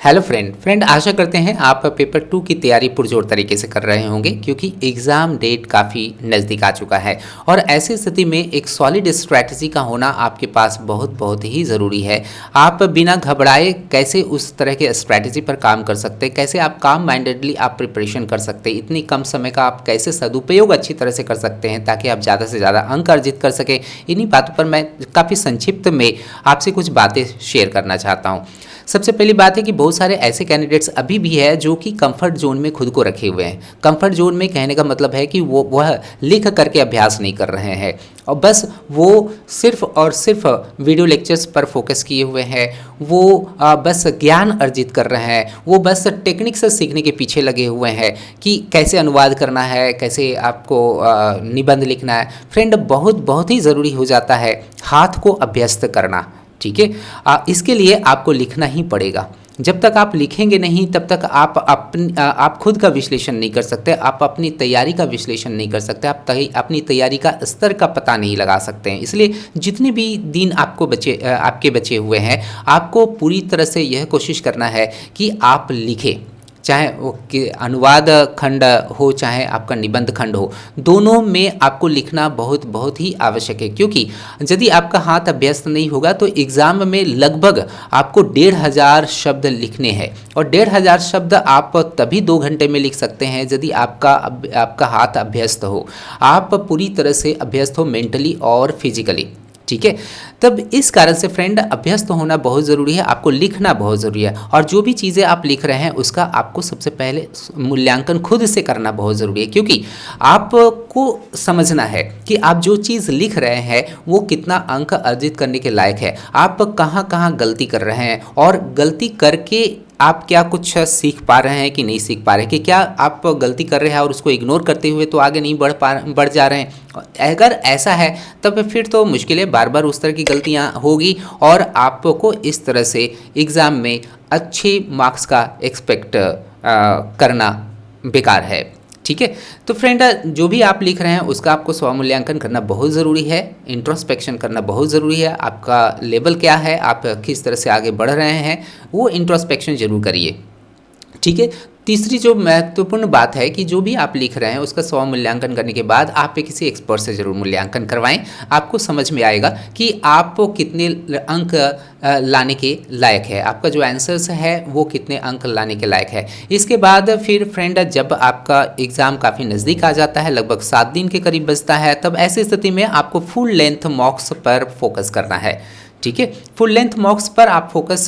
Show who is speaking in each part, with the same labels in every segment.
Speaker 1: Hello friend आशा करते हैं आप पेपर 2 की तैयारी पुरजोर तरीके से कर रहे होंगे क्योंकि एग्ज़ाम डेट काफ़ी नज़दीक आ चुका है और ऐसी स्थिति में एक सॉलिड स्ट्रैटेजी का होना आपके पास बहुत ही ज़रूरी है। आप बिना घबराए कैसे उस तरह के स्ट्रैटेजी पर काम कर सकते हैं, कैसे आप काम माइंडेडली आप प्रिपरेशन कर सकते हैं, इतनी कम समय का आप कैसे सदुपयोग अच्छी तरह से कर सकते हैं ताकि आप ज़्यादा से ज़्यादा अंक अर्जित कर सकें। इन्हीं बातों पर मैं काफ़ी संक्षिप्त में आपसे कुछ बातें शेयर करना चाहता हूँ। सबसे पहली बात है कि बहुत सारे ऐसे कैंडिडेट्स अभी भी है जो कि कंफर्ट जोन में खुद को रखे हुए हैं। कंफर्ट जोन में कहने का मतलब है कि वह लिख करके अभ्यास नहीं कर रहे हैं और बस वो सिर्फ और सिर्फ वीडियो लेक्चर्स पर फोकस किए हुए हैं। वो बस ज्ञान अर्जित कर रहे हैं, वो बस टेक्निक्स सीखने के पीछे लगे हुए हैं कि कैसे अनुवाद करना है, कैसे आपको निबंध लिखना है। फ्रेंड बहुत ही ज़रूरी हो जाता है हाथ को अभ्यस्त करना। ठीक है, इसके लिए आपको लिखना ही पड़ेगा। जब तक आप लिखेंगे नहीं तब तक आप खुद का विश्लेषण नहीं कर सकते, आप अपनी तैयारी का विश्लेषण नहीं कर सकते, आप अपनी तैयारी का स्तर का पता नहीं लगा सकते हैं। इसलिए जितने भी दिन आपके बचे हुए हैं, आपको पूरी तरह से यह कोशिश करना है कि आप लिखें, चाहे वो अनुवाद खंड हो चाहे आपका निबंध खंड हो, दोनों में आपको लिखना बहुत ही आवश्यक है। क्योंकि यदि आपका हाथ अभ्यस्त नहीं होगा तो एग्ज़ाम में लगभग आपको 1500 शब्द लिखने हैं और 1500 शब्द आप तभी 2 घंटे में लिख सकते हैं यदि आपका हाथ अभ्यस्त हो, आप पूरी तरह से अभ्यस्त हो मेंटली और फिजिकली। ठीक है, तब इस कारण से फ्रेंड अभ्यस्त होना बहुत ज़रूरी है, आपको लिखना बहुत ज़रूरी है और जो भी चीज़ें आप लिख रहे हैं उसका आपको सबसे पहले मूल्यांकन खुद से करना बहुत ज़रूरी है। क्योंकि आपको समझना है कि आप जो चीज़ लिख रहे हैं वो कितना अंक अर्जित करने के लायक है, आप कहाँ गलती कर रहे हैं और गलती करके आप क्या कुछ सीख पा रहे हैं कि नहीं सीख पा रहे हैं, कि क्या आप गलती कर रहे हैं और उसको इग्नोर करते हुए तो आगे नहीं बढ़ जा रहे हैं। अगर ऐसा है तब फिर तो मुश्किलें बार उस तरह की गलतियां होगी और आपको इस तरह से एग्ज़ाम में अच्छे मार्क्स का एक्सपेक्ट करना बेकार है। ठीक है, तो फ्रेंड जो भी आप लिख रहे हैं उसका आपको स्वमूल्यांकन करना बहुत ज़रूरी है, इंट्रोस्पेक्शन करना बहुत ज़रूरी है। आपका लेवल क्या है, आप किस तरह से आगे बढ़ रहे हैं, वो इंट्रोस्पेक्शन ज़रूर करिए। ठीक है, तीसरी जो महत्वपूर्ण बात है कि जो भी आप लिख रहे हैं उसका स्वमूल्यांकन करने के बाद आप किसी एक्सपर्ट से ज़रूर मूल्यांकन करवाएं। आपको समझ में आएगा कि आप कितने अंक लाने के लायक है, आपका जो आंसर्स है वो कितने अंक लाने के लायक है। इसके बाद फिर फ्रेंड जब आपका एग्ज़ाम काफ़ी नज़दीक आ जाता है, लगभग 7 दिन के करीब बचता है, तब ऐसी स्थिति में आपको फुल लेंथ मॉक्स पर फोकस करना है। ठीक है, फुल लेंथ मॉक्स पर आप फोकस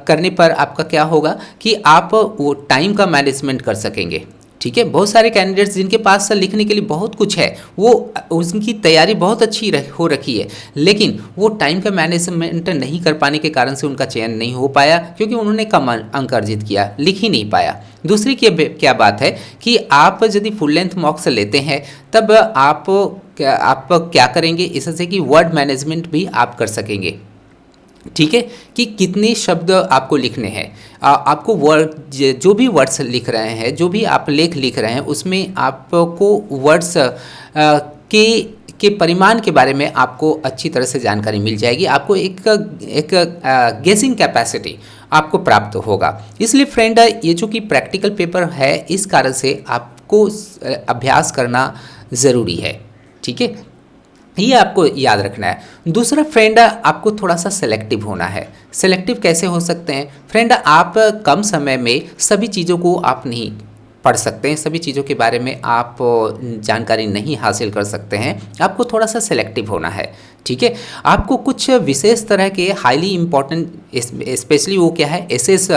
Speaker 1: करने पर आपका क्या होगा कि आप वो टाइम का मैनेजमेंट कर सकेंगे। ठीक है, बहुत सारे कैंडिडेट्स जिनके पास लिखने के लिए बहुत कुछ है, वो उनकी तैयारी बहुत अच्छी हो रखी है, लेकिन वो टाइम का मैनेजमेंट नहीं कर पाने के कारण से उनका चयन नहीं हो पाया क्योंकि उन्होंने कम अंक अर्जित किया, लिख ही नहीं पाया। दूसरी क्या बात है कि आप यदि फुल लेंथ मॉक्स लेते हैं तब आप क्या करेंगे, इससे कि वर्ड मैनेजमेंट भी आप कर सकेंगे। ठीक है, कि कितने शब्द आपको लिखने हैं, आपको वर्ड जो भी वर्ड्स लिख रहे हैं, जो भी आप लेख लिख रहे हैं उसमें आपको वर्ड्स के परिमाण के बारे में आपको अच्छी तरह से जानकारी मिल जाएगी, आपको एक गेसिंग कैपेसिटी आपको प्राप्त होगा। इसलिए फ्रेंड ये जो कि प्रैक्टिकल पेपर है इस कारण से आपको अभ्यास करना ज़रूरी है। ठीक है, ये आपको याद रखना है। दूसरा फ्रेंड आपको थोड़ा सा सेलेक्टिव होना है। सेलेक्टिव कैसे हो सकते हैं फ्रेंड, आप कम समय में सभी चीज़ों को आप नहीं पढ़ सकते हैं, सभी चीज़ों के बारे में आप जानकारी नहीं हासिल कर सकते हैं, आपको थोड़ा सा सेलेक्टिव होना है। ठीक है, आपको कुछ विशेष तरह के हाईली इम्पॉर्टेंट, स्पेशली वो क्या है, एसेस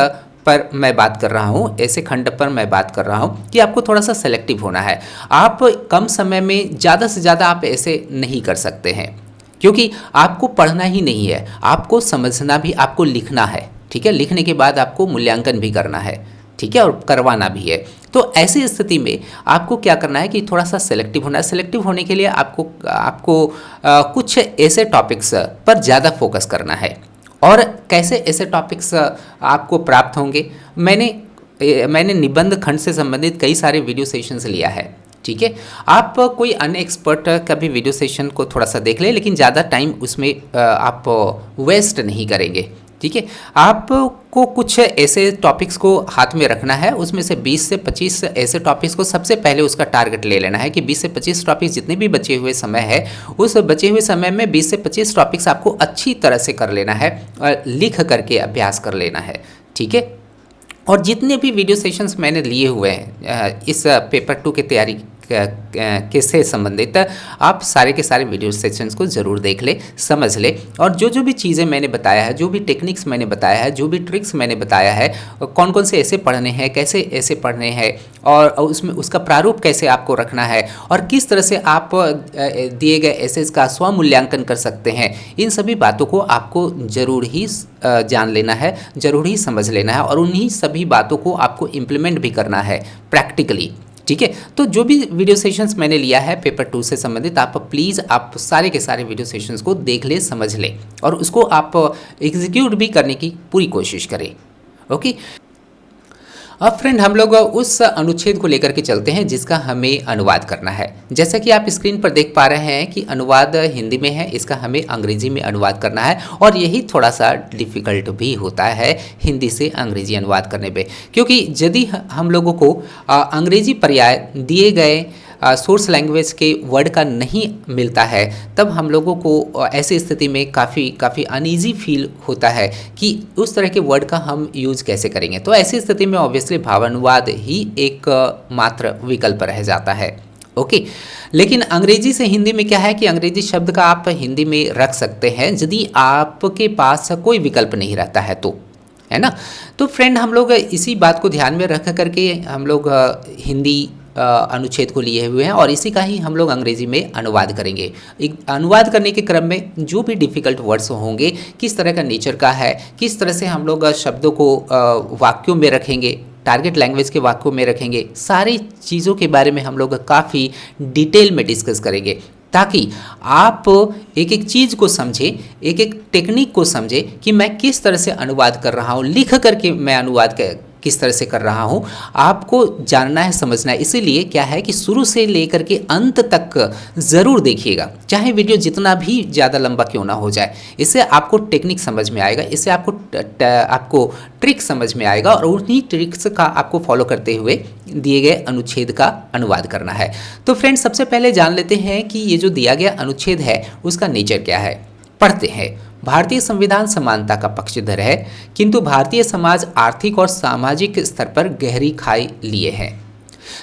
Speaker 1: पर मैं बात कर रहा हूँ, ऐसे खंड पर मैं बात कर रहा हूँ कि आपको थोड़ा सा सेलेक्टिव होना है। आप कम समय में ज़्यादा से ज़्यादा आप ऐसे नहीं कर सकते हैं क्योंकि आपको पढ़ना ही नहीं है, आपको समझना भी, आपको लिखना है। ठीक है, लिखने के बाद आपको मूल्यांकन भी करना है। ठीक है, और करवाना भी है। तो ऐसी स्थिति में आपको क्या करना है कि थोड़ा सा सेलेक्टिव होना है। सेलेक्टिव होने के लिए आपको कुछ ऐसे टॉपिक्स पर ज़्यादा फोकस करना है। और कैसे ऐसे टॉपिक्स आपको प्राप्त होंगे, मैंने निबंध खंड से संबंधित कई सारे वीडियो सेशंस लिया है। ठीक है, आप कोई अन्य एक्सपर्ट का भी वीडियो सेशन को थोड़ा सा देख लें, लेकिन ज़्यादा टाइम उसमें आप वेस्ट नहीं करेंगे। ठीक है, आपको कुछ ऐसे टॉपिक्स को हाथ में रखना है, उसमें से 20 से 25 ऐसे टॉपिक्स को सबसे पहले उसका टारगेट ले लेना है कि 20 से 25 टॉपिक्स जितने भी बचे हुए समय है, उस बचे हुए समय में 20 से 25 टॉपिक्स आपको अच्छी तरह से कर लेना है और लिख करके अभ्यास कर लेना है। ठीक है, और जितने भी वीडियो सेशंस मैंने लिए हुए हैं इस पेपर 2 की तैयारी के से संबंधित, आप सारे के सारे वीडियो सेशंस को ज़रूर देख ले, समझ ले, और जो जो भी चीज़ें मैंने बताया है, जो भी टेक्निक्स मैंने बताया है, जो भी ट्रिक्स मैंने बताया है, कौन कौन से ऐसे पढ़ने हैं, कैसे ऐसे पढ़ने हैं, और उसमें उसका प्रारूप कैसे आपको रखना है, और किस तरह से आप दिए गए एसेज का स्वमूल्यांकन कर सकते हैं, इन सभी बातों को आपको ज़रूर ही जान लेना है, ज़रूर ही समझ लेना है, और उन्हीं सभी बातों को आपको इम्प्लीमेंट भी करना है प्रैक्टिकली। ठीक है, तो जो भी वीडियो सेशंस मैंने लिया है पेपर 2 से संबंधित, आप प्लीज़ आप सारे के सारे वीडियो सेशंस को देख ले, समझ ले, और उसको आप एग्जीक्यूट भी करने की पूरी कोशिश करें। ओके, अब फ्रेंड हम लोग उस अनुच्छेद को लेकर के चलते हैं जिसका हमें अनुवाद करना है। जैसा कि आप स्क्रीन पर देख पा रहे हैं कि अनुवाद हिंदी में है, इसका हमें अंग्रेजी में अनुवाद करना है, और यही थोड़ा सा डिफ़िकल्ट भी होता है हिंदी से अंग्रेजी अनुवाद करने पे, क्योंकि यदि हम लोगों को अंग्रेजी पर्याय दिए गए सोर्स लैंग्वेज के वर्ड का नहीं मिलता है, तब हम लोगों को ऐसी स्थिति में काफ़ी अनईजी फील होता है कि उस तरह के वर्ड का हम यूज़ कैसे करेंगे। तो ऐसी स्थिति में ऑब्वियसली भावानुवाद ही एक मात्र विकल्प रह जाता है। ओके, लेकिन अंग्रेजी से हिंदी में क्या है कि अंग्रेजी शब्द का आप हिंदी में रख सकते हैं यदि आपके पास कोई विकल्प नहीं रहता है तो, है ना। तो फ्रेंड हम लोग इसी बात को ध्यान में रख करके हम लोग हिंदी अनुच्छेद को लिए हुए हैं, और इसी का ही हम लोग अंग्रेजी में अनुवाद करेंगे। अनुवाद करने के क्रम में जो भी डिफ़िकल्ट वर्ड्स होंगे, किस तरह का नेचर का है, किस तरह से हम लोग शब्दों को वाक्यों में रखेंगे, टारगेट लैंग्वेज के वाक्यों में रखेंगे, सारी चीज़ों के बारे में हम लोग काफ़ी डिटेल में डिस्कस करेंगे, ताकि आप एक एक चीज़ को समझें, एक एक टेक्निक को समझें कि मैं किस तरह से अनुवाद कर रहा हूँ, लिख करके मैं अनुवाद किस तरह से कर रहा हूँ, आपको जानना है, समझना है। इसीलिए क्या है कि शुरू से लेकर के अंत तक ज़रूर देखिएगा, चाहे वीडियो जितना भी ज़्यादा लंबा क्यों ना हो जाए। इससे आपको टेक्निक समझ में आएगा, इससे आपको ट्रिक समझ में आएगा, और उन्हीं ट्रिक्स का आपको फॉलो करते हुए दिए गए अनुच्छेद का अनुवाद करना है। तो फ्रेंड्स सबसे पहले जान लेते हैं कि ये जो दिया गया अनुच्छेद है उसका नेचर क्या है। पढ़ते हैं। भारतीय संविधान समानता का पक्षधर है, किंतु भारतीय समाज आर्थिक और सामाजिक स्तर पर गहरी खाई लिए है।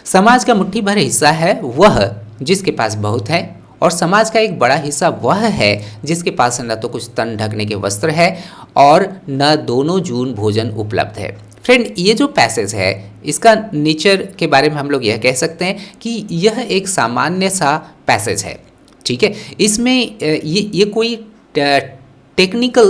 Speaker 1: समाज का मुट्ठी भर हिस्सा है वह जिसके पास बहुत है, और समाज का एक बड़ा हिस्सा वह है जिसके पास न तो कुछ तन ढकने के वस्त्र है और न दोनों जून भोजन उपलब्ध है। फ्रेंड ये जो पैसेज है इसका नेचर के बारे में हम लोग यह कह सकते हैं कि यह एक सामान्य सा पैसेज है। ठीक है, इसमें ये कोई टेक्निकल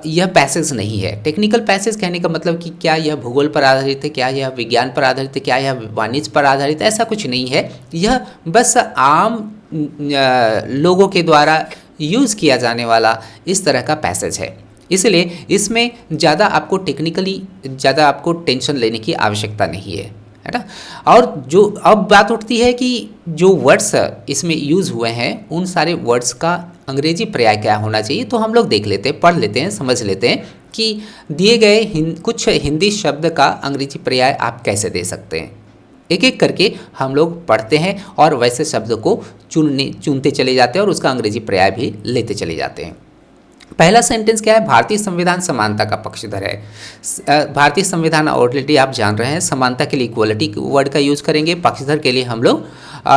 Speaker 1: यह पैसेज नहीं है। टेक्निकल पैसेज कहने का मतलब कि क्या यह भूगोल पर आधारित है, क्या यह विज्ञान पर आधारित है, क्या यह वाणिज्य पर आधारित है, ऐसा कुछ नहीं है। यह बस आम लोगों के द्वारा यूज़ किया जाने वाला इस तरह का पैसेज है। इसलिए इसमें ज़्यादा आपको टेंशन लेने की आवश्यकता नहीं है ना। और जो अब बात उठती है कि जो वर्ड्स इसमें यूज़ हुए हैं उन सारे वर्ड्स का अंग्रेजी पर्याय क्या होना चाहिए, तो हम लोग देख लेते हैं, पढ़ लेते हैं, समझ लेते हैं कि दिए गए कुछ हिंदी शब्द का अंग्रेजी पर्याय आप कैसे दे सकते हैं। एक एक करके हम लोग पढ़ते हैं और वैसे शब्द को चुनते चले जाते हैं और उसका अंग्रेजी पर्याय भी लेते चले जाते हैं। पहला सेंटेंस क्या है? भारतीय संविधान समानता का पक्षधर है। भारतीय संविधान ऑलरेडी आप जान रहे हैं, समानता के लिए इक्वलिटी वर्ड का यूज़ करेंगे, पक्षधर के लिए हम लोग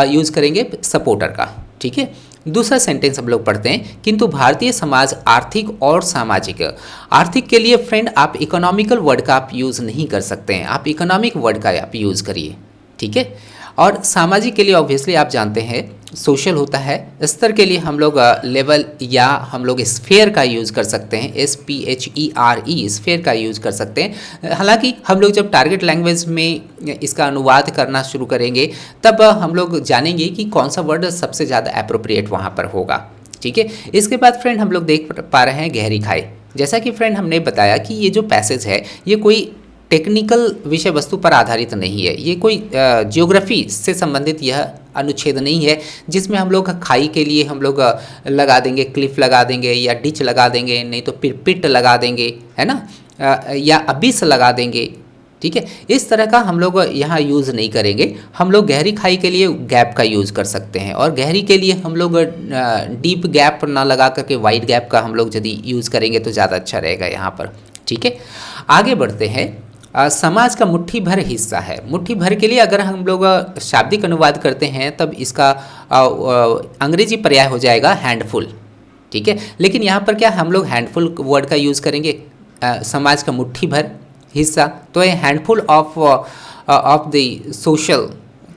Speaker 1: यूज़ करेंगे सपोर्टर का। ठीक है, दूसरा सेंटेंस हम लोग पढ़ते हैं, किंतु भारतीय समाज आर्थिक और सामाजिक। आर्थिक के लिए फ्रेंड आप इकोनॉमिकल वर्ड का आप यूज़ नहीं कर सकते हैं, आप इकोनॉमिक वर्ड का आप यूज़ करिए। ठीक है, और सामाजिक के लिए ऑब्वियसली आप जानते हैं सोशल होता है। स्तर के लिए हम लोग लेवल या हम लोग स्फेयर का यूज़ कर सकते हैं, SPHERE स्फेयर का यूज़ कर सकते हैं। हालांकि हम लोग जब टारगेट लैंग्वेज में इसका अनुवाद करना शुरू करेंगे तब हम लोग जानेंगे कि कौन सा वर्ड सबसे ज़्यादा एप्रोप्रिएट वहाँ पर होगा। ठीक है, इसके बाद फ्रेंड हम लोग देख पा रहे हैं गहरी खाई। जैसा कि फ्रेंड हमने बताया कि ये जो पैसेज है ये कोई टेक्निकल विषय वस्तु पर आधारित नहीं है, ये कोई ज्योग्राफी से संबंधित यह अनुच्छेद नहीं है जिसमें हम लोग खाई के लिए हम लोग लगा देंगे, क्लिफ लगा देंगे या डिच लगा देंगे, नहीं तो फिर पिट लगा देंगे, है ना, या अबिस लगा देंगे। ठीक है, इस तरह का हम लोग यहाँ यूज़ नहीं करेंगे। हम लोग गहरी खाई के लिए गैप का यूज़ कर सकते हैं, और गहरी के लिए हम लोग डीप गैप ना लगा करके वाइड गैप का हम लोग यदि यूज़ करेंगे तो ज़्यादा अच्छा रहेगा यहाँ पर। ठीक है, आगे बढ़ते हैं। समाज का मुट्ठी भर हिस्सा है। मुट्ठी भर के लिए अगर हम लोग शाब्दिक अनुवाद करते हैं तब इसका अंग्रेजी पर्याय हो जाएगा हैंडफुल। ठीक है, लेकिन यहाँ पर क्या हम लोग हैंडफुल वर्ड का यूज़ करेंगे, समाज का मुट्ठी भर हिस्सा, तो ये हैंडफुल ऑफ द सोशल,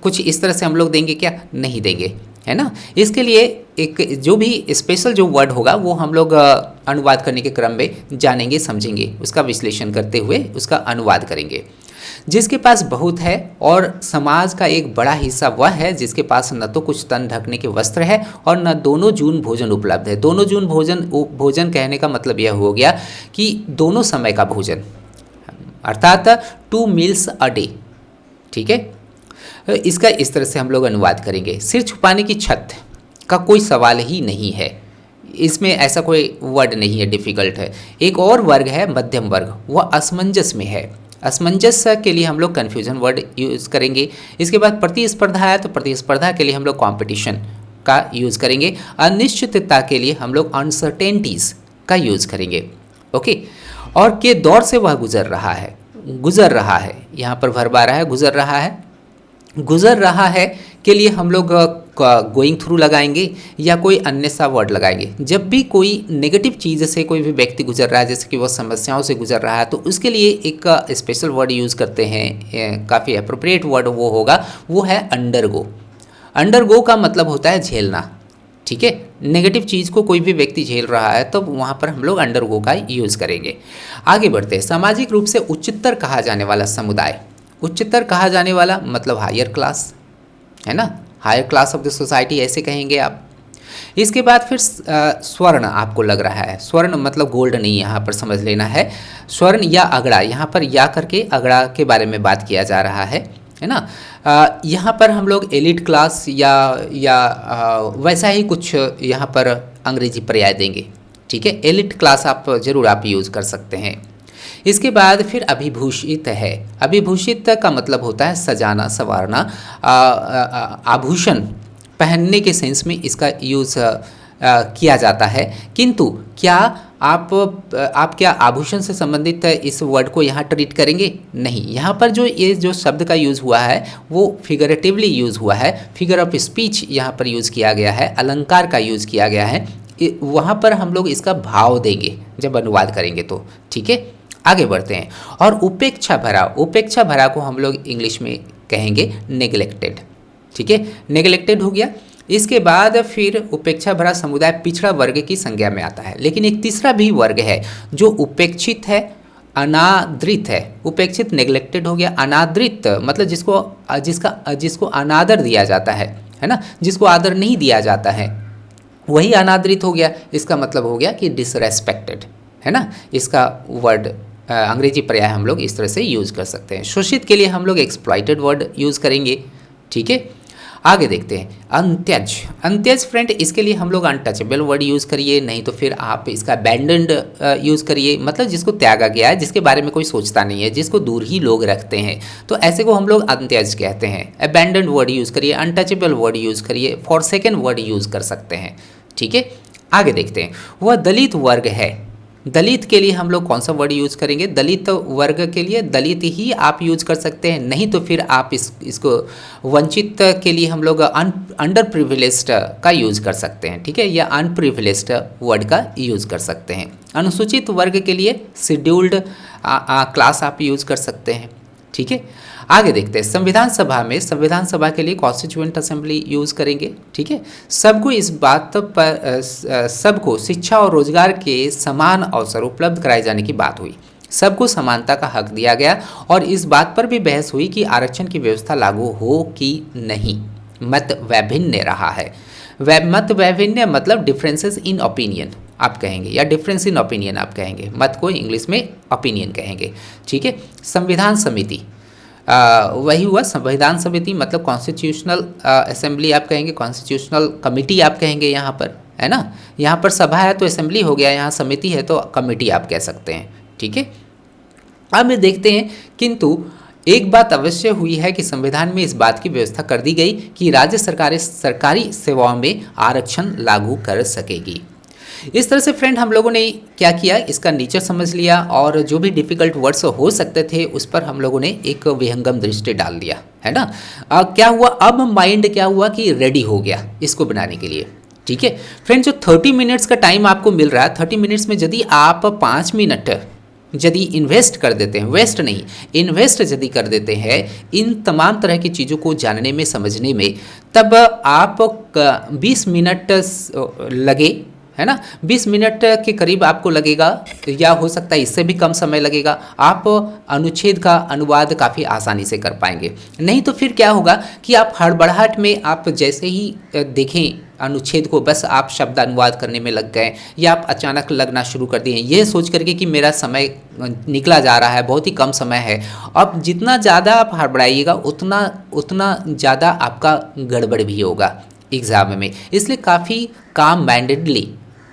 Speaker 1: कुछ इस तरह से हम लोग देंगे क्या, नहीं देंगे, है ना। इसके लिए एक जो भी स्पेशल जो वर्ड होगा वो हम लोग अनुवाद करने के क्रम में जानेंगे, समझेंगे, उसका विश्लेषण करते हुए उसका अनुवाद करेंगे। जिसके पास बहुत है और समाज का एक बड़ा हिस्सा वह है जिसके पास न तो कुछ तन ढकने के वस्त्र है और न दोनों जून भोजन उपलब्ध है। दोनों जून भोजन कहने का मतलब यह हो गया कि दोनों समय का भोजन, अर्थात 2 मील्स अ डे। ठीक है, इसका इस तरह से हम लोग अनुवाद करेंगे। सिर छुपाने की छत का कोई सवाल ही नहीं है, इसमें ऐसा कोई वर्ड नहीं है, डिफ़िकल्ट है। एक और वर्ग है मध्यम वर्ग, वह असमंजस में है। असमंजस के लिए हम लोग कन्फ्यूजन वर्ड यूज़ करेंगे। इसके बाद प्रतिस्पर्धा है तो प्रतिस्पर्धा के लिए हम लोग कॉम्पिटिशन का यूज़ करेंगे। अनिश्चितता के लिए हम लोग अनसर्टेनिटीज़ का यूज़ करेंगे। ओके, और के दौर से वह गुजर रहा है, गुजर रहा है, यहाँ पर वर्ब आ रहा है, गुजर रहा है। गुजर रहा है के लिए हम लोग गोइंग थ्रू लगाएंगे या कोई अन्य सा वर्ड लगाएंगे। जब भी कोई नेगेटिव चीज़ से कोई भी व्यक्ति गुजर रहा है, जैसे कि वह समस्याओं से गुजर रहा है, तो उसके लिए एक स्पेशल वर्ड यूज़ करते हैं, काफ़ी अप्रोप्रिएट वर्ड वो होगा, वो है अंडरगो। अंडरगो का मतलब होता है झेलना। ठीक है, नेगेटिव चीज़ को कोई भी व्यक्ति झेल रहा है तो वहाँ पर हम लोग अंडरगो का यूज़ करेंगे। आगे बढ़ते हैं। सामाजिक रूप से उच्चतर कहा जाने वाला समुदाय। उच्चतर कहा जाने वाला मतलब हायर क्लास, है ना, higher class of the society ऐसे कहेंगे आप। इसके बाद फिर स्वर्ण आपको लग रहा है, स्वर्ण मतलब गोल्ड नहीं, यहाँ पर समझ लेना है। स्वर्ण या अगड़ा, यहाँ पर या करके अगड़ा के बारे में बात किया जा रहा है ना। यहाँ पर हम लोग एलिट क्लास या वैसा ही कुछ यहाँ पर अंग्रेजी पर्याय देंगे। ठीक है, एलिट क्लास आप ज़रूर आप यूज़ कर सकते हैं। इसके बाद फिर अभिभूषित है। अभिभूषित का मतलब होता है सजाना, संवारना, आभूषण पहनने के सेंस में इसका यूज़ किया जाता है। किंतु क्या आप क्या आभूषण से संबंधित इस वर्ड को यहाँ ट्रीट करेंगे? नहीं, यहाँ पर जो शब्द का यूज़ हुआ है वो फिगरेटिवली यूज़ हुआ है, फिगर ऑफ स्पीच यहाँ पर यूज़ किया गया है, अलंकार का यूज़ किया गया है। वहाँ पर हम लोग इसका भाव देंगे जब अनुवाद करेंगे तो। ठीक है, आगे बढ़ते हैं। और उपेक्षा भरा, उपेक्षा भरा को हम लोग इंग्लिश में कहेंगे नेग्लेक्टेड। ठीक है, नेग्लेक्टेड हो गया। इसके बाद फिर उपेक्षा भरा समुदाय पिछड़ा वर्ग की संज्ञा में आता है। लेकिन एक तीसरा भी वर्ग है जो उपेक्षित है, अनादृत है। उपेक्षित नेग्लेक्टेड हो गया, अनादृत मतलब जिसको अनादर दिया जाता है ना, जिसको आदर नहीं दिया जाता है वही अनादृत हो गया। इसका मतलब हो गया कि डिसरेस्पेक्टेड, है ना। इसका वर्ड अंग्रेजी पर्याय हम लोग इस तरह से यूज़ कर सकते हैं। शोषित के लिए हम लोग एक्सप्लॉइटेड वर्ड यूज़ करेंगे। ठीक है, आगे देखते हैं। अंत्यज, अंत्यज फ्रेंड, इसके लिए हम लोग अनटचेबल वर्ड यूज़ करिए, नहीं तो फिर आप इसका अबैंडन्ड यूज़ करिए, मतलब जिसको त्यागा गया है, जिसके बारे में कोई सोचता नहीं है, जिसको दूर ही लोग रखते हैं, तो ऐसे को हम लोग अंत्यज कहते हैं। अबैंडन्ड वर्ड यूज़ करिए, अनटचेबल वर्ड यूज़ करिए, फॉरसेकन वर्ड यूज़ कर सकते हैं। ठीक है, आगे देखते हैं। वह दलित वर्ग है। दलित के लिए हम लोग कौन सा वर्ड यूज़ करेंगे? दलित वर्ग के लिए दलित ही आप यूज़ कर सकते हैं, नहीं तो फिर आप इसको वंचित के लिए हम लोग अंडर प्रिविलेज्ड का यूज़ कर सकते हैं। ठीक है, या अनप्रिविलेज्ड वर्ड का यूज़ कर सकते हैं। अनुसूचित वर्ग के लिए शेड्यूल्ड क्लास आप यूज़ कर सकते हैं। ठीक है, आगे देखते हैं। संविधान सभा में, संविधान सभा के लिए कॉन्स्टिट्यूएंट असेंबली यूज़ करेंगे। ठीक है, सबको इस बात पर सबको शिक्षा और रोजगार के समान अवसर उपलब्ध कराए जाने की बात हुई। सबको समानता का हक दिया गया और इस बात पर भी बहस हुई कि आरक्षण की व्यवस्था लागू हो कि नहीं। मत वैभिन्न रहा है। मत वैभिन्न मतलब डिफरेंसेस इन ओपिनियन आप कहेंगे, या डिफरेंस इन ओपिनियन आप कहेंगे, मत को इंग्लिश में ओपिनियन कहेंगे। ठीक है। संविधान समिति, वही हुआ संविधान समिति, मतलब कॉन्स्टिट्यूशनल असेंबली आप कहेंगे, कॉन्स्टिट्यूशनल कमिटी आप कहेंगे यहाँ पर, है ना। यहाँ पर सभा है तो असेंबली हो गया, यहाँ समिति है तो कमिटी आप कह सकते हैं। ठीक है। अब देखते हैं, किंतु एक बात अवश्य हुई है कि संविधान में इस बात की व्यवस्था कर दी गई कि राज्य सरकारें सरकारी सेवाओं में आरक्षण लागू कर सकेगी। इस तरह से फ्रेंड हम लोगों ने क्या किया, इसका नेचर समझ लिया और जो भी डिफ़िकल्ट वर्ड्स हो सकते थे उस पर हम लोगों ने एक विहंगम दृष्टि डाल दिया, है ना। क्या हुआ, अब माइंड क्या हुआ कि रेडी हो गया इसको बनाने के लिए। ठीक है फ्रेंड, जो 30 मिनट्स का टाइम आपको मिल रहा है, 30 मिनट्स में यदि आप 5 मिनट यदि इन्वेस्ट कर देते हैं, वेस्ट नहीं, इन्वेस्ट यदि कर देते हैं इन तमाम तरह की चीज़ों को जानने में समझने में, तब आप 20 मिनट लगे, है ना, 20 मिनट के करीब आपको लगेगा, या हो सकता है इससे भी कम समय लगेगा, आप अनुच्छेद का अनुवाद काफ़ी आसानी से कर पाएंगे। नहीं तो फिर क्या होगा कि आप हड़बड़ाहट में आप जैसे ही देखें अनुच्छेद को, बस आप शब्द अनुवाद करने में लग गए, या आप अचानक लगना शुरू कर दिए ये सोच करके कि मेरा समय निकला जा रहा है, बहुत ही कम समय है। अब जितना ज़्यादा आप हड़बड़ाइएगा उतना ज़्यादा आपका गड़बड़ भी होगा एग्ज़ाम में। इसलिए काफ़ी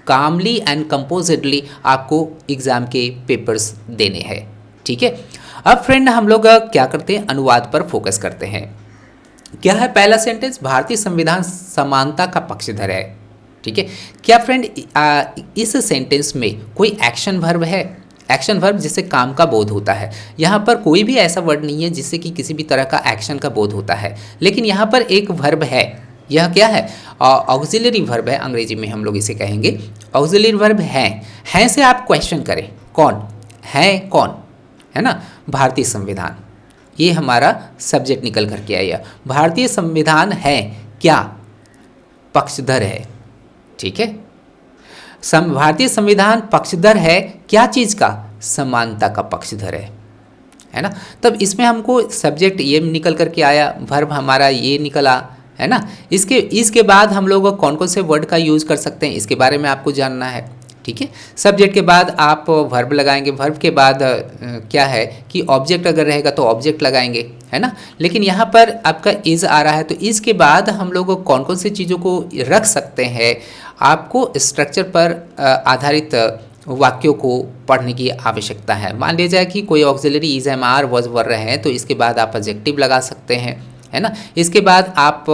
Speaker 1: कामली एंड कंपोजिटली आपको एग्ज़ाम के पेपर्स देने हैं। ठीक है। अब फ्रेंड हम लोग क्या करते हैं, अनुवाद पर फोकस करते हैं। क्या है पहला सेंटेंस, भारतीय संविधान समानता का पक्षधर है। ठीक है। क्या फ्रेंड इस सेंटेंस में कोई एक्शन वर्ब है, एक्शन वर्ब जिससे काम का बोध होता है। यहाँ पर कोई भी ऐसा वर्ड नहीं है जिससे कि किसी भी तरह का एक्शन का बोध होता है, लेकिन यहाँ पर एक वर्ब है। यह क्या है, ऑक्सिलरी वर्ब है, अंग्रेजी में हम लोग इसे कहेंगे ऑक्सिलरी वर्ब है से आप क्वेश्चन करें, कौन है, कौन है ना, भारतीय संविधान, ये हमारा सब्जेक्ट निकल करके आया। भारतीय संविधान है क्या, पक्षधर है। ठीक है। भारतीय संविधान पक्षधर है क्या चीज़ का, समानता का पक्षधर है ना। तब इसमें हमको सब्जेक्ट ये निकल करके आया, वर्ब हमारा ये निकला, है ना। इसके बाद हम लोग कौन कौन से वर्ड का यूज़ कर सकते हैं इसके बारे में आपको जानना है। ठीक है। सब्जेक्ट के बाद आप वर्ब लगाएंगे, वर्ब के बाद क्या है कि ऑब्जेक्ट अगर रहेगा तो ऑब्जेक्ट लगाएंगे, है ना। लेकिन यहाँ पर आपका इज़ आ रहा है तो इसके बाद हम लोग कौन कौन सी चीज़ों को रख सकते हैं, आपको स्ट्रक्चर पर आधारित वाक्यों को पढ़ने की आवश्यकता है। मान लिया जाए कि कोई ऑक्सिलरी इज एम आर वॉज वर रहे हैं तो इसके बाद आप एडजेक्टिव लगा सकते हैं, है ना। इसके बाद आप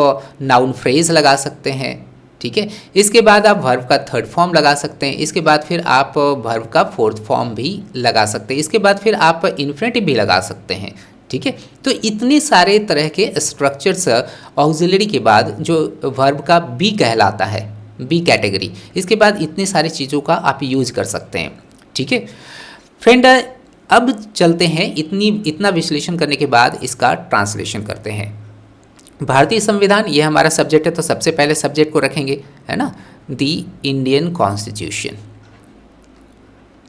Speaker 1: नाउन फ्रेज लगा सकते हैं। ठीक है। इसके बाद आप वर्ब का थर्ड फॉर्म लगा सकते हैं, इसके बाद फिर आप वर्ब का फोर्थ फॉर्म भी लगा सकते हैं, इसके बाद फिर आप इन्फिनेटिव भी लगा सकते हैं। ठीक है। तो इतने सारे तरह के स्ट्रक्चर्स ऑक्सिलरी के बाद जो वर्ब का बी कहलाता है, बी कैटेगरी, इसके बाद इतनी सारी चीज़ों का आप यूज कर सकते हैं। ठीक है फ्रेंड, अब चलते हैं, इतना विश्लेषण करने के बाद इसका ट्रांसलेशन करते हैं। भारतीय संविधान ये हमारा सब्जेक्ट है तो सबसे पहले सब्जेक्ट को रखेंगे, है ना, द इंडियन कॉन्स्टिट्यूशन।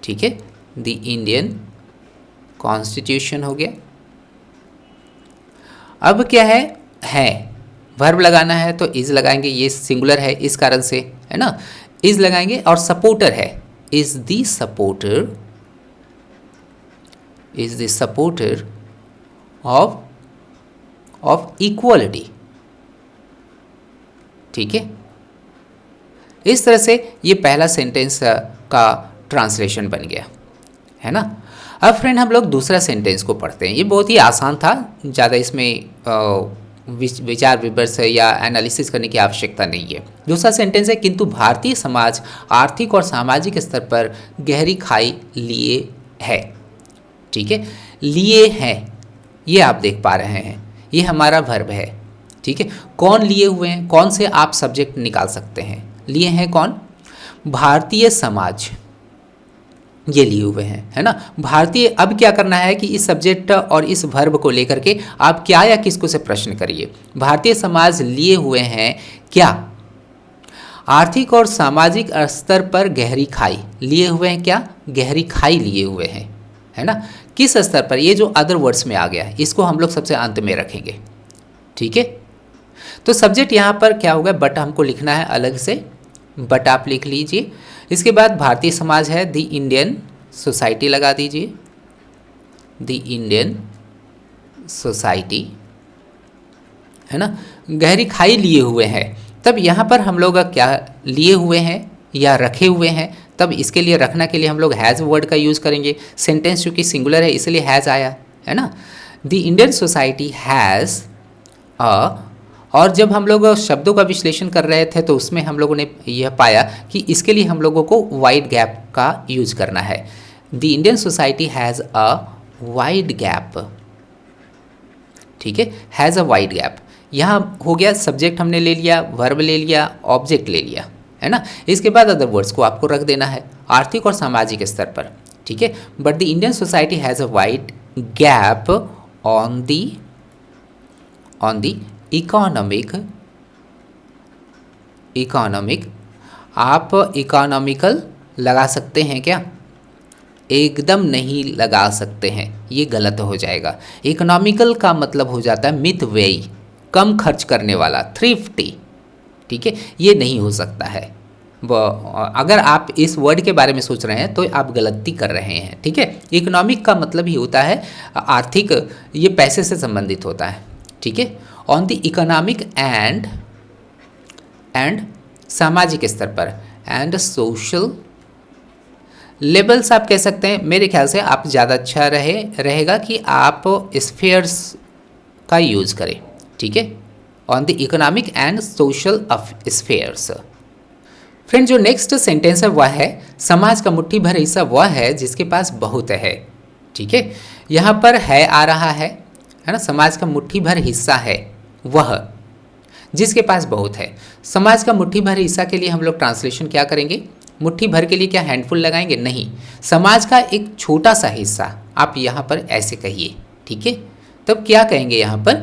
Speaker 1: ठीक है। द इंडियन कॉन्स्टिट्यूशन हो गया। अब क्या है वर्ब लगाना है तो इज लगाएंगे, ये सिंगुलर है इस कारण से, है ना, इज लगाएंगे। और सपोर्टर है, is the supporter of equality. ठीक है। इस तरह से ये पहला सेंटेंस का ट्रांसलेशन बन गया, है ना। अब फ्रेंड हम लोग दूसरा सेंटेंस को पढ़ते हैं। ये बहुत ही आसान था, ज़्यादा इसमें विचार विमर्श या एनालिसिस करने की आवश्यकता नहीं है। दूसरा सेंटेंस है, किंतु भारतीय समाज आर्थिक और सामाजिक स्तर पर गहरी खाई लिए है। ठीक है। लिए हैं, ये आप देख पा रहे हैं, ये हमारा वर्ब है। ठीक है। कौन लिए हुए हैं, कौन से आप सब्जेक्ट निकाल सकते हैं, लिए हैं कौन, भारतीय समाज, ये लिए हुए हैं, है ना। भारतीय, अब क्या करना है कि इस सब्जेक्ट और इस वर्ब को लेकर के आप क्या या किसको से प्रश्न करिए। भारतीय समाज लिए हुए हैं क्या, आर्थिक और सामाजिक स्तर पर गहरी खाई लिए हुए हैं क्या, गहरी खाई लिए हुए हैं, है ना। किस स्तर पर, ये जो अदर वर्ड्स में आ गया है इसको हम लोग सबसे अंत में रखेंगे। ठीक है। तो सब्जेक्ट यहाँ पर क्या होगा, बट हमको लिखना है अलग से, बट आप लिख लीजिए। इसके बाद भारतीय समाज है, द इंडियन सोसाइटी लगा दीजिए, द इंडियन सोसाइटी, है ना। गहरी खाई लिए हुए हैं, तब यहाँ पर हम लोग क्या लिए हुए हैं या रखे हुए हैं, तब इसके लिए रखना के लिए हम लोग हैज़ वर्ड का यूज़ करेंगे। सेंटेंस चूँकि सिंगुलर है इसलिए हैज़ आया, है ना। The Indian society has a, और जब हम लोग शब्दों का विश्लेषण कर रहे थे तो उसमें हम लोगों ने यह पाया कि इसके लिए हम लोगों को वाइड गैप का यूज करना है। The Indian society has a wide gap, ठीक है, हैज़ अ वाइड गैप। यहाँ हो गया, सब्जेक्ट हमने ले लिया, वर्ब ले लिया, ऑब्जेक्ट ले लिया, है ना। इसके बाद अदर वर्ड्स को आपको रख देना है आर्थिक और सामाजिक स्तर पर, ठीक है। But the Indian society has a wide gap on the economic, आप इकोनॉमिकल लगा सकते हैं क्या? एकदम नहीं लगा सकते हैं, ये गलत हो जाएगा। इकोनॉमिकल का मतलब हो जाता है मितव्ययी, कम खर्च करने वाला, थ्रिफ्टी, ठीक है, ये नहीं हो सकता है। अगर आप इस वर्ड के बारे में सोच रहे हैं तो आप गलती कर रहे हैं, ठीक है। इकोनॉमिक का मतलब ही होता है आर्थिक, ये पैसे से संबंधित होता है, ठीक है। ऑन द इकोनॉमिक एंड सामाजिक स्तर पर एंड सोशल लेवल्स आप कह सकते हैं। मेरे ख्याल से आप ज़्यादा अच्छा रहेगा कि आप स्फीयर्स का यूज़ करें, ठीक है, on the economic and social spheres. Friend, जो नेक्स्ट सेंटेंस है वह है, समाज का मुट्ठी भर हिस्सा वह है जिसके पास बहुत है, ठीक है। यहाँ पर है आ रहा है ना, समाज का मुट्ठी भर हिस्सा है वह जिसके पास बहुत है। समाज का मुट्ठी भर हिस्सा के लिए हम लोग ट्रांसलेशन क्या करेंगे? मुट्ठी भर के लिए क्या हैंडफुल लगाएंगे? नहीं, समाज का एक छोटा सा हिस्सा आप यहाँ पर ऐसे कहिए, ठीक है। तब क्या कहेंगे यहाँ पर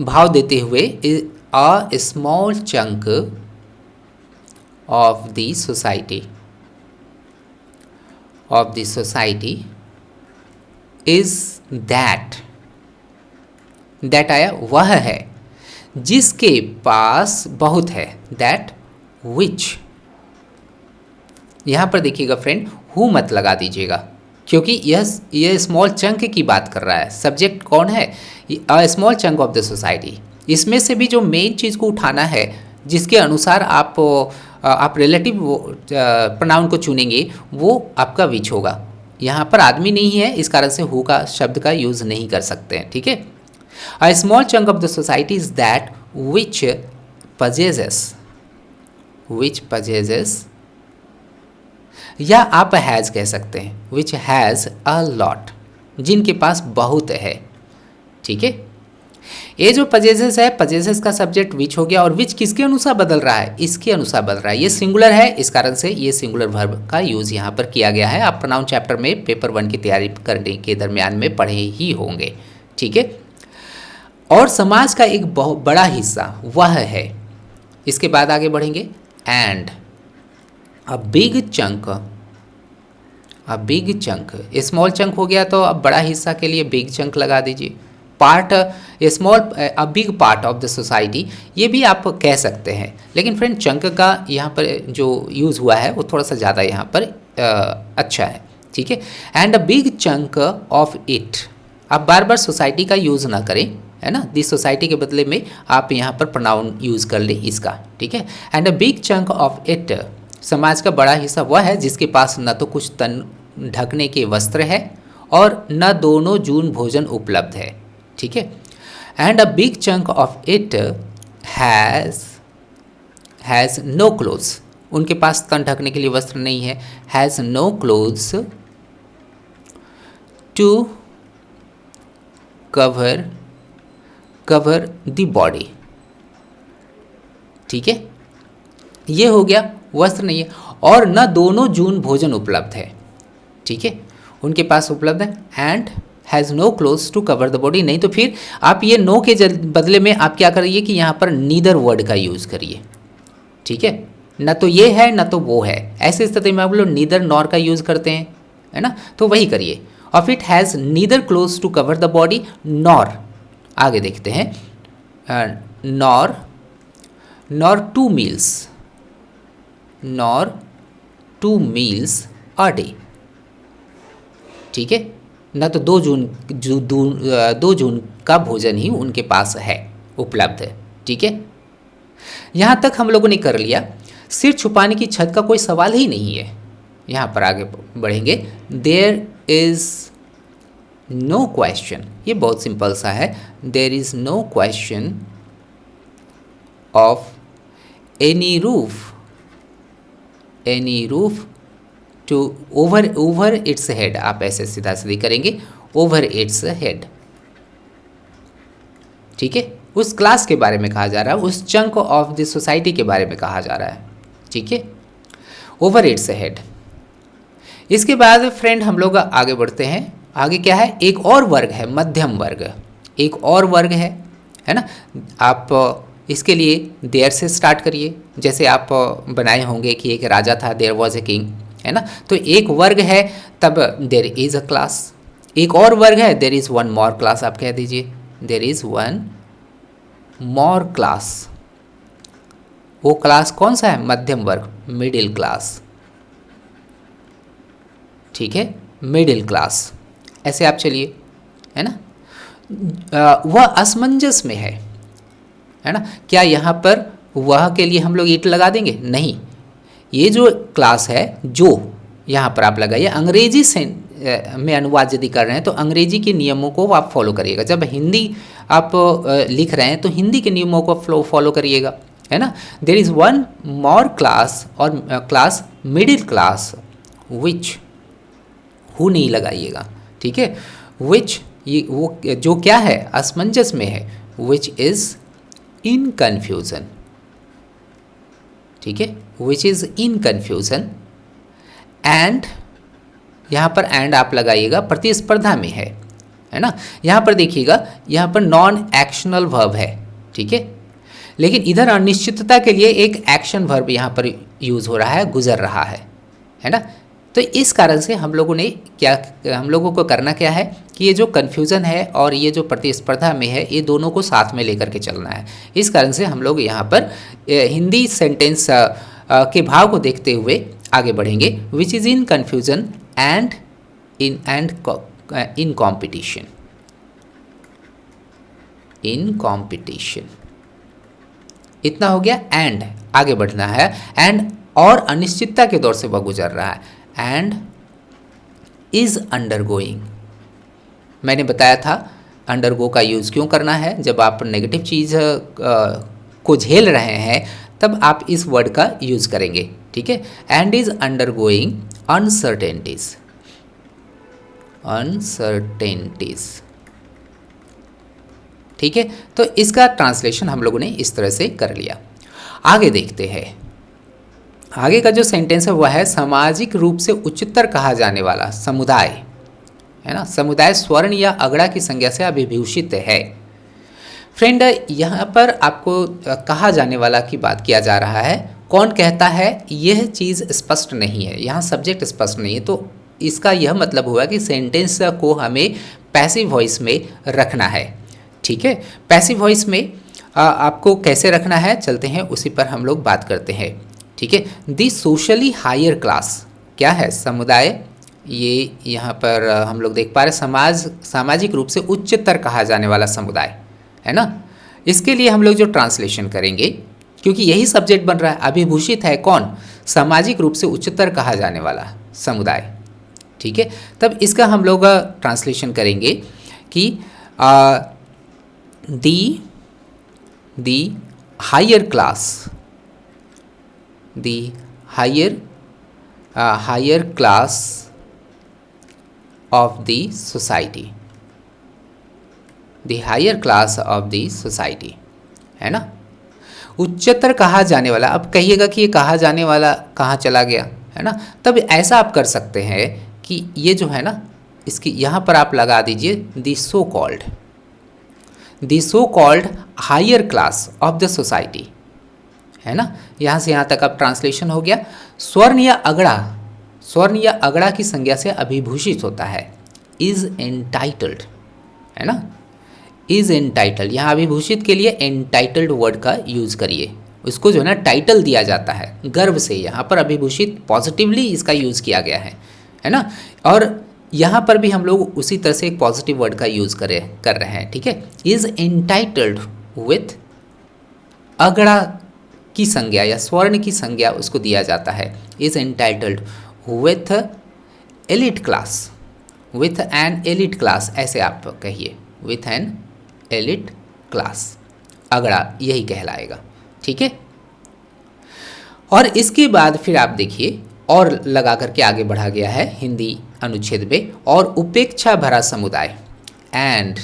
Speaker 1: भाव देते हुए, a small chunk of the society is that आया, वह है जिसके पास बहुत है, दैट विच। यहाँ पर देखिएगा फ्रेंड, हु मत लगा दीजिएगा क्योंकि यह स्मॉल चंक की बात कर रहा है। सब्जेक्ट कौन है? A small chunk of the society. इसमें से भी जो मेन चीज़ को उठाना है, जिसके अनुसार आप रिलेटिव प्रोनाउन को चुनेंगे, वो आपका विच होगा। यहाँ पर आदमी नहीं है, इस कारण से हु का शब्द का यूज़ नहीं कर सकते हैं, ठीक है। A small chunk of the society is that which possesses, या आप हैज़ कह सकते हैं, which has a lot, जिनके पास बहुत है, ठीक है। ये जो possesses है, possesses का सब्जेक्ट which हो गया, और which किसके अनुसार बदल रहा है? इसके अनुसार बदल रहा है। ये सिंगुलर है, इस कारण से ये सिंगुलर वर्ब का यूज़ यहाँ पर किया गया है। आप प्रोनाउन चैप्टर में पेपर 1 की तैयारी करने के दरमियान में पढ़े ही होंगे, ठीक है। और समाज का एक बहुत बड़ा हिस्सा वह है। इसके बाद आगे बढ़ेंगे, and a big chunk, small chunk हो गया तो अब बड़ा हिस्सा के लिए बिग चंक लगा दीजिए। Part, a big part of the society, ये भी आप कह सकते हैं, लेकिन फ्रेंड चंक का यहाँ पर जो यूज़ हुआ है वो थोड़ा सा ज़्यादा यहाँ पर अच्छा है, ठीक है। And a big chunk of it, आप बार बार सोसाइटी का यूज़ ना करें, है ना। दिस सोसाइटी के बदले में आप यहाँ पर प्रोनाउन यूज़ कर लें इसका, ठीक है। And a big chunk of it, समाज का बड़ा हिस्सा वह है जिसके पास न तो कुछ तन ढकने के वस्त्र है और न दोनों जून भोजन उपलब्ध है, ठीक है। And a big chunk of it has no clothes, उनके पास तन ढकने के लिए वस्त्र नहीं है। Has no clothes to cover the body, ठीक है। ये हो गया, वस्त्र नहीं है, और न दोनों जून भोजन उपलब्ध है, ठीक है, उनके पास उपलब्ध है। And has no clothes to cover the body, नहीं तो फिर आप ये नो के बदले में आप क्या करिए कि यहाँ पर नीदर वर्ड का यूज़ करिए, ठीक है। न तो ये है न तो वो है, ऐसी स्थिति में आप लोग नीदर नॉर का यूज़ करते हैं, है ना, तो वही करिए। Of it has neither clothes to cover the body nor, आगे देखते हैं, nor 2 meals a day। ठीक है, ना तो 2 जून का भोजन ही उनके पास है, उपलब्ध है। ठीक है, यहाँ तक हम लोगों ने कर लिया। सिर छुपाने की छत का कोई सवाल ही नहीं है। यहाँ पर आगे बढ़ेंगे। देयर इज़ नो क्वेश्चन, ये बहुत सिंपल सा है। There is no question of any roof to over its head. आप ऐसे सीधा सीधी करेंगे, ओवर इट्स हेड। ठीक है, उस क्लास के बारे में कहा जा रहा है, उस चंक ऑफ द सोसाइटी के बारे में कहा जा रहा है। ठीक है, ओवर इट्स हेड। इसके बाद फ्रेंड हम लोग आगे बढ़ते हैं। आगे क्या है, एक और वर्ग है, मध्यम वर्ग। एक और वर्ग है ना। आप इसके लिए देयर से स्टार्ट करिए। जैसे आप बनाए होंगे कि एक राजा था, देयर वॉज ए किंग, है ना। तो एक वर्ग है, तब देयर इज़ अ क्लास। एक और वर्ग है, there is one more class. आप कह दीजिए there is one more class. वो क्लास कौन सा है, मध्यम वर्ग, मिडिल क्लास। ठीक है, मिडिल क्लास। ऐसे आप चलिए, है ना। वह असमंजस में है ना। क्या यहाँ पर वह के लिए हम लोग ईट लगा देंगे? नहीं, ये जो क्लास है, जो यहाँ पर आप लगाइए। अंग्रेजी से में अनुवाद यदि कर रहे हैं तो अंग्रेजी के नियमों को आप फॉलो करिएगा। जब हिंदी आप लिख रहे हैं तो हिंदी के नियमों को फॉलो करिएगा, है ना। There is one more class, और class middle class, which, who नहीं लगाइएगा। ठीक है, विच, ये वो जो क्या है, असमंजस में है। Which is in confusion. ठीक है, which is in confusion. And, यहाँ पर एंड आप लगाइएगा, प्रतिस्पर्धा में है ना। यहाँ पर देखिएगा, यहाँ पर नॉन एक्शनल वर्ब है। ठीक है, लेकिन इधर अनिश्चितता के लिए एक एक्शन वर्ब यहाँ पर यूज़ हो रहा है, गुजर रहा है ना। तो इस कारण से हम लोगों ने हम लोगों को करना क्या है कि ये जो कन्फ्यूज़न है और ये जो प्रतिस्पर्धा में है, ये दोनों को साथ में लेकर के चलना है। इस कारण से हम लोग यहाँ पर हिंदी सेंटेंस के भाव को देखते हुए आगे बढ़ेंगे। Which is in confusion and in competition. In competition, इतना हो गया। एंड आगे बढ़ना है। एंड, और अनिश्चितता के दौर से वह गुजर रहा है। And is undergoing. मैंने बताया था अंडरगो का यूज़ क्यों करना है। जब आप नेगेटिव चीज़ को झेल रहे हैं तब आप इस वर्ड का यूज़ करेंगे। ठीक है, एंड इज़ अंडरगोइंग अनसर्टेनिटीज़। ठीक है, तो इसका ट्रांसलेशन हम लोगों ने इस तरह से कर लिया। आगे देखते हैं। आगे का जो सेंटेंस है वह है, सामाजिक रूप से उच्चतर कहा जाने वाला समुदाय, है ना। समुदाय स्वर्ण या अगड़ा की संज्ञा से अभिभूषित है। फ्रेंड, यहाँ पर आपको कहा जाने वाला की बात किया जा रहा है। कौन कहता है, यह चीज़ स्पष्ट नहीं है। यहाँ सब्जेक्ट स्पष्ट नहीं है, तो इसका यह मतलब हुआ कि सेंटेंस को हमें पैसिव वॉइस में रखना है। ठीक है, पैसिव वॉइस में आपको कैसे रखना है, चलते हैं उसी पर हम लोग बात करते हैं। ठीक है, दी सोशली हायर क्लास क्या है, समुदाय। ये यहाँ पर हम लोग देख पा रहे सामाजिक रूप से उच्चतर कहा जाने वाला समुदाय, है ना। इसके लिए हम लोग जो ट्रांसलेशन करेंगे, क्योंकि यही सब्जेक्ट बन रहा है, अभिभूषित है कौन, सामाजिक रूप से उच्चतर कहा जाने वाला समुदाय। ठीक है, तब इसका हम लोग ट्रांसलेशन करेंगे कि the higher class, the higher class of the society, the higher class of the society, है ना। उच्चतर कहा जाने वाला। अब कहिएगा कि ये कहा जाने वाला कहाँ चला गया, है ना। तब ऐसा आप कर सकते हैं कि ये जो है ना, इसकी यहाँ पर आप लगा दीजिए the so called higher class of the society, है ना। यहाँ से यहाँ तक अब ट्रांसलेशन हो गया। स्वर्ण या अगड़ा की संज्ञा से अभिभूषित होता है, इज एंटाइटल्ड, है ना। इज एंटाइटल्ड, यहाँ अभिभूषित के लिए एंटाइटल्ड वर्ड का यूज करिए। उसको जो है ना टाइटल दिया जाता है गर्व से, यहाँ पर अभिभूषित पॉजिटिवली इसका यूज किया गया है ना। और यहाँ पर भी हम लोग उसी तरह से एक पॉजिटिव वर्ड का यूज कर रहे हैं, ठीक है। इज एंटाइटल्ड विथ अगड़ा की संज्ञा या स्वर्ण की संज्ञा उसको दिया जाता है। Is entitled with elite class, with an elite class, ऐसे आप कहिए, विथ एन एलिट क्लास, अगड़ा यही कहलाएगा, ठीक है। और इसके बाद फिर आप देखिए और लगा करके आगे बढ़ा गया है हिंदी अनुच्छेद में, और उपेक्षा भरा समुदाय एंड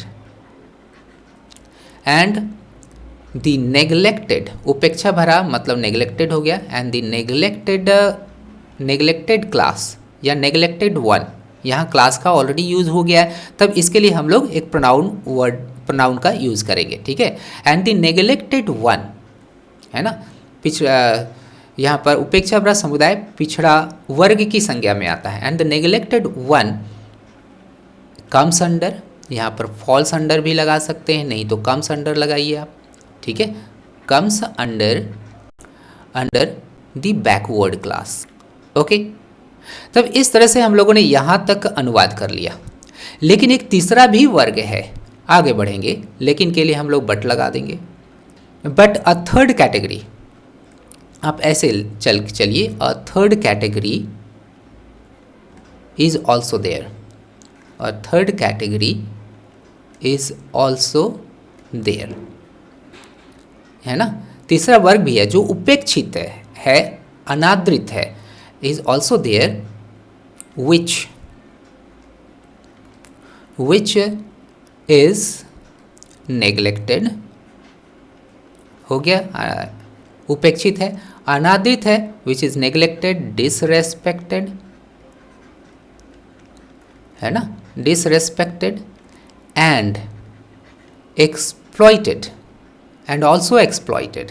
Speaker 1: द नेग्लेक्टेड, उपेक्षा भरा मतलब नेग्लेक्टेड हो गया, एंड द नेग्लेक्टेड क्लास या नेग्लेक्टेड वन, यहाँ क्लास का ऑलरेडी यूज हो गया है, तब इसके लिए हम लोग एक प्रोनाउन का यूज करेंगे, ठीक है। एंड द नेग्लेक्टेड वन, है ना, पिछड़ा, यहाँ पर उपेक्षा भरा समुदाय पिछड़ा वर्ग की संज्ञा में आता है। And the neglected one comes under, यहाँ पर फॉल्स अंडर भी लगा सकते हैं, नहीं तो कम्स अंडर लगाइए आप, ठीक है, comes under the backward class, okay. तब इस तरह से हम लोगों ने यहाँ तक अनुवाद कर लिया। लेकिन एक तीसरा भी वर्ग है, आगे बढ़ेंगे, लेकिन के लिए हम लोग बट लगा देंगे। बट अ थर्ड कैटेगरी, आप ऐसे चलिए, a third category is also there, a third category is also there, है ना। तीसरा वर्ग भी है जो उपेक्षित है, अनादृत है, is also there, which is neglected, हो गया, उपेक्षित है, अनादृत है, विच इज नेग्लेक्टेड, डिसरेस्पेक्टेड, है ना, disrespected, and exploited, and also exploited,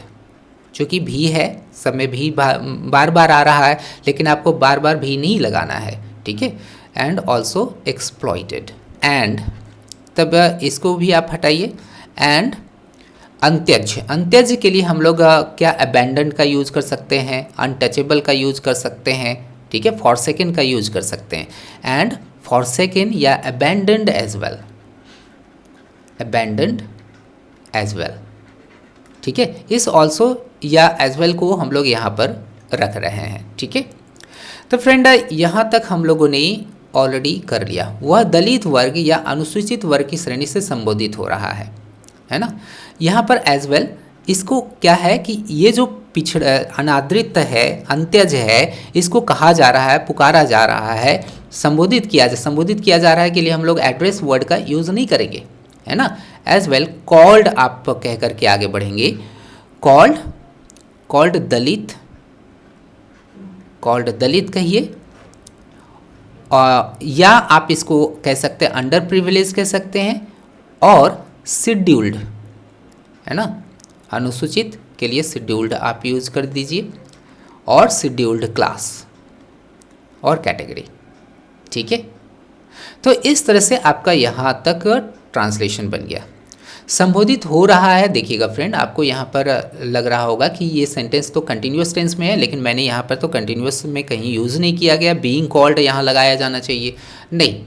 Speaker 1: चूँकि भी है, सब में भी बार बार आ रहा है, लेकिन आपको बार बार भी नहीं लगाना है, ठीक है। एंड ऑल्सो एक्सप्लॉइटेड, एंड तब इसको भी आप हटाइए। एंड अंत्यज, अंत्यज के लिए हम लोग क्या अबैंडन का यूज कर सकते हैं, अनटचेबल का यूज कर सकते हैं, ठीक है, फॉरसेकन का यूज कर सकते हैं। एंड फॉरसेकन या abandoned as well, abandoned as well, ठीक है। इस ऑल्सो या एज वेल को हम लोग यहाँ पर रख रहे हैं, ठीक है। तो फ्रेंड यहाँ तक हम लोगों ने ऑलरेडी कर लिया। वह दलित वर्ग या अनुसूचित वर्ग की श्रेणी से संबोधित हो रहा है ना। यहाँ पर एज वेल इसको क्या है कि ये जो पिछड़ा अनादृत है, अंत्यज है, इसको कहा जा रहा है, पुकारा जा रहा है, संबोधित किया जा रहा है के लिए हम लोग एड्रेस वर्ड का यूज़ नहीं करेंगे, है ना। एज वेल कॉल्ड आप कह करके आगे बढ़ेंगे, कॉल्ड दलित, कॉल्ड दलित कहिए, या आप इसको कह सकते हैं अंडर प्रिविलेज कह सकते हैं, और शेड्यूल्ड, है ना, अनुसूचित के लिए शेड्यूल्ड आप यूज कर दीजिए, और शेड्यूल्ड क्लास और कैटेगरी, ठीक है। तो इस तरह से आपका यहाँ तक ट्रांसलेशन बन गया। संबोधित हो रहा है, देखिएगा फ्रेंड, आपको यहाँ पर लग रहा होगा कि ये सेंटेंस तो कंटिन्यूअस टेंस में है, लेकिन मैंने यहाँ पर तो कंटिन्यूअस में कहीं यूज़ नहीं किया गया, बीइंग कॉल्ड यहाँ लगाया जाना चाहिए, नहीं,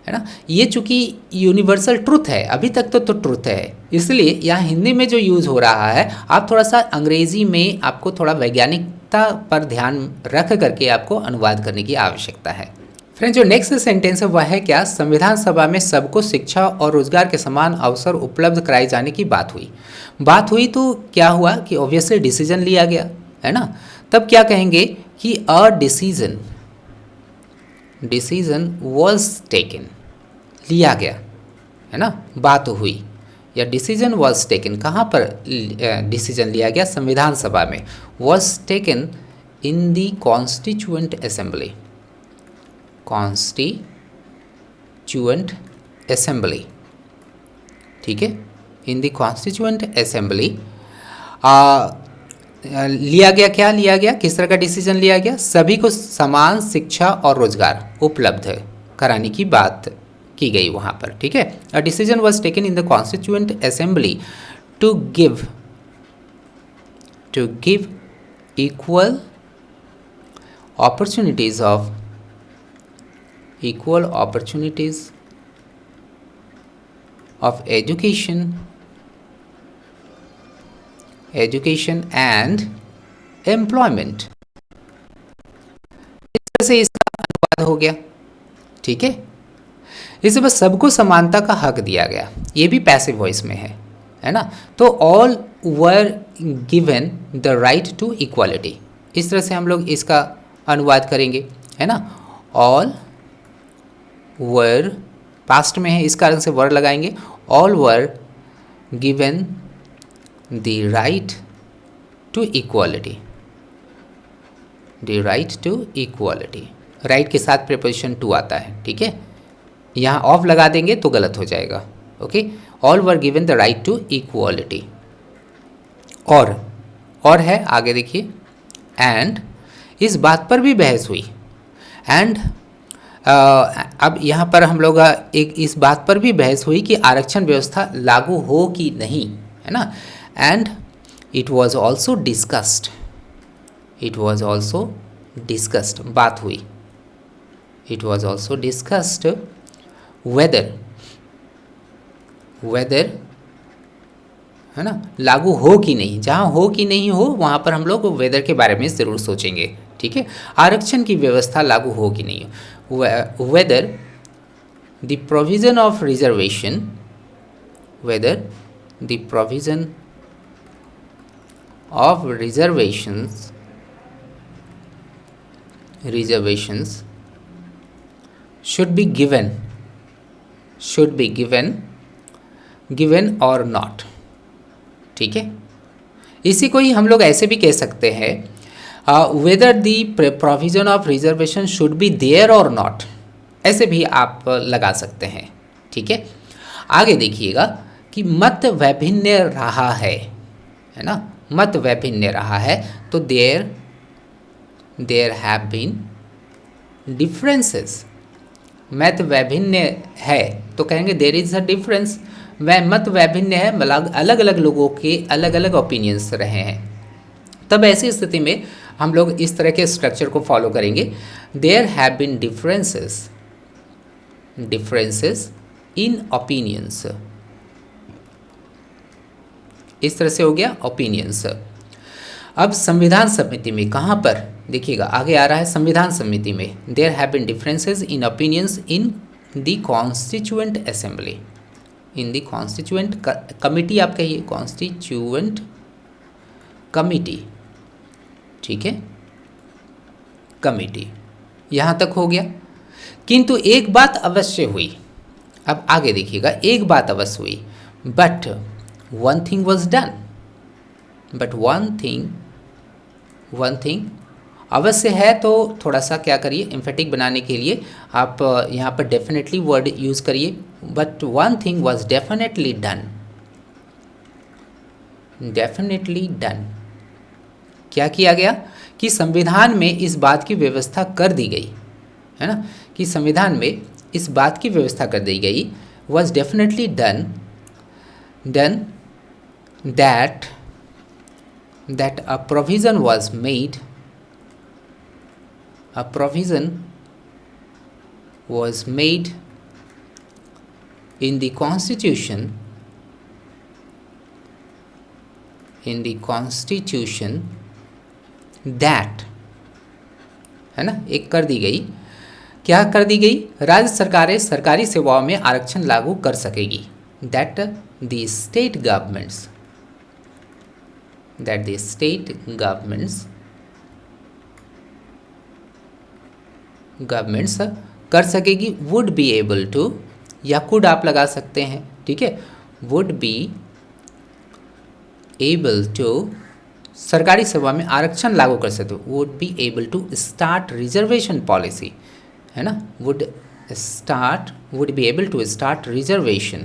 Speaker 1: है ना। ये चूँकि यूनिवर्सल ट्रुथ है, अभी तक तो ट्रुथ है, इसलिए यहाँ हिंदी में जो यूज़ हो रहा है, आप थोड़ा सा अंग्रेज़ी में आपको थोड़ा वैज्ञानिकता पर ध्यान रख करके आपको अनुवाद करने की आवश्यकता है। फ्रेंड्स, जो नेक्स्ट सेंटेंस है वह है क्या, संविधान सभा में सबको शिक्षा और रोजगार के समान अवसर उपलब्ध कराए जाने की बात हुई तो क्या हुआ कि ऑब्वियसली डिसीजन लिया गया, है ना। तब क्या कहेंगे कि अ डिसीजन वॉज टेकन, लिया गया, है ना, बात हुई, या डिसीजन वॉज टेकन, कहाँ पर डिसीजन लिया गया, संविधान सभा में, was taken in the constituent assembly, constituent assembly, ठीक है, इन द कॉन्स्टिट्यूएंट असेंबली लिया गया, क्या लिया गया, किस तरह का डिसीजन लिया गया, सभी को समान शिक्षा और रोजगार उपलब्ध कराने की बात की गई वहाँ पर, ठीक है। A decision was taken in the constituent assembly to give equal opportunities of education and employment। इस तरह से इसका अनुवाद हो गया, ठीक है। इसे बस सबको समानता का हक दिया गया, ये भी पैसिव वॉइस में है ना। तो all were given the right to equality, इस तरह से हम लोग इसका अनुवाद करेंगे, है ना। ऑल वर पास्ट में है, इस कारण से वर लगाएंगे। All were given the right to equality, the right to equality, right के साथ प्रीपोजिशन टू आता है, ठीक है। यहाँ ऑफ लगा देंगे तो गलत हो जाएगा, okay. All were given the right to equality. और है आगे देखिए, एंड इस बात पर भी बहस हुई। एंड अब यहाँ पर हम लोग एक इस बात पर भी बहस हुई कि आरक्षण व्यवस्था लागू हो कि नहीं, है ना। And it was also discussed, बात हुई। It was also discussed whether, है ना, लागू हो कि नहीं। जहाँ हो कि नहीं हो वहाँ पर हम लोग वेदर के बारे में ज़रूर सोचेंगे, ठीक है। आरक्षण की व्यवस्था लागू हो कि नहीं हो, whether the provision of reservation, whether the provision of reservations should be given or not, ठीक है। इसी को ही हम लोग ऐसे भी कह सकते हैं, whether the provision of reservation should be there or not, ऐसे भी आप लगा सकते हैं, ठीक है। आगे देखिएगा कि मत वैभिन्य रहा है ना, मत वैभिन्य रहा है, तो देयर हैव बीन डिफरेंसेस। मत वैभिन्य है तो कहेंगे देयर इज़ अ डिफरेंस। वह मत वैभिन्य है, मतलब अलग अलग लोगों के अलग अलग ओपिनियंस रहे हैं। तब ऐसी स्थिति में हम लोग इस तरह के स्ट्रक्चर को फॉलो करेंगे। There have been differences in opinions, इस तरह से हो गया ओपिनियंस। अब संविधान समिति में कहाँ पर देखिएगा, आगे आ रहा है संविधान समिति में, there have been differences in opinions in the constituent assembly, in the constituent committee, आप कहिए कॉन्स्टिट्यूएंट कमिटी, ठीक है, कमिटी। यहाँ तक हो गया। किंतु एक बात अवश्य हुई, अब आगे देखिएगा, एक बात अवश्य हुई, but one thing was done, but one thing अवश्य है, तो थोड़ा सा क्या करिए, एम्फेटिक बनाने के लिए आप यहाँ पर डेफिनेटली वर्ड यूज़ करिए। But one thing was definitely done, क्या किया गया कि संविधान में इस बात की व्यवस्था कर दी गई, है ना, कि संविधान में इस बात की व्यवस्था कर दी गई, was definitely done that a provision was made in the constitution that, है ना, एक कर दी गई, क्या कर दी गई, राज्य सरकारें सरकारी सेवाओं में आरक्षण लागू कर सकेगी। that the state governments कर सकेगी, would be able to, या could आप लगा सकते हैं, ठीक है, would be able to, सरकारी सेवा में आरक्षण लागू कर सकते हो, would be able to start reservation policy, है ना, would be able to start reservations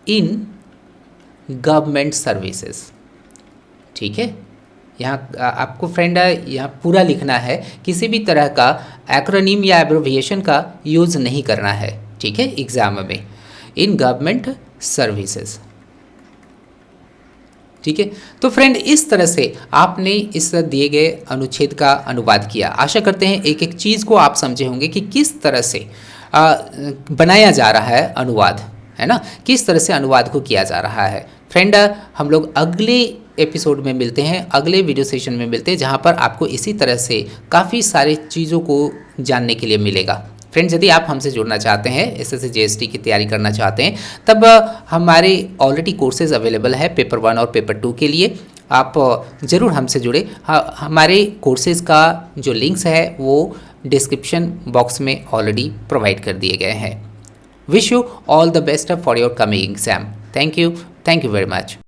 Speaker 1: in government services, ठीक है, यहाँ आपको फ्रेंड यहाँ पूरा लिखना है, किसी भी तरह का एक्रोनिम या एब्रिविएशन का यूज़ नहीं करना है, ठीक है, एग्ज़ाम में। इन गवर्नमेंट सर्विसेज, ठीक है। तो फ्रेंड इस तरह से आपने इस दिए गए अनुच्छेद का अनुवाद किया। आशा करते हैं एक एक चीज़ को आप समझे होंगे कि किस तरह से बनाया जा रहा है अनुवाद, है ना, किस तरह से अनुवाद को किया जा रहा है। फ्रेंड हम लोग अगले एपिसोड में मिलते हैं, अगले वीडियो सेशन में मिलते हैं, जहाँ पर आपको इसी तरह से काफ़ी सारी चीज़ों को जानने के लिए मिलेगा। फ्रेंड्स यदि आप हमसे जुड़ना चाहते हैं, एसएससी जीएसटी की तैयारी करना चाहते हैं, तब हमारे ऑलरेडी कोर्सेज अवेलेबल है पेपर 1 और पेपर 2 के लिए। आप ज़रूर हमसे जुड़े। हमारे कोर्सेज़ का जो लिंक्स है वो डिस्क्रिप्शन बॉक्स में ऑलरेडी प्रोवाइड कर दिए गए हैं। Wish you all the best for your coming exam. Thank you very much.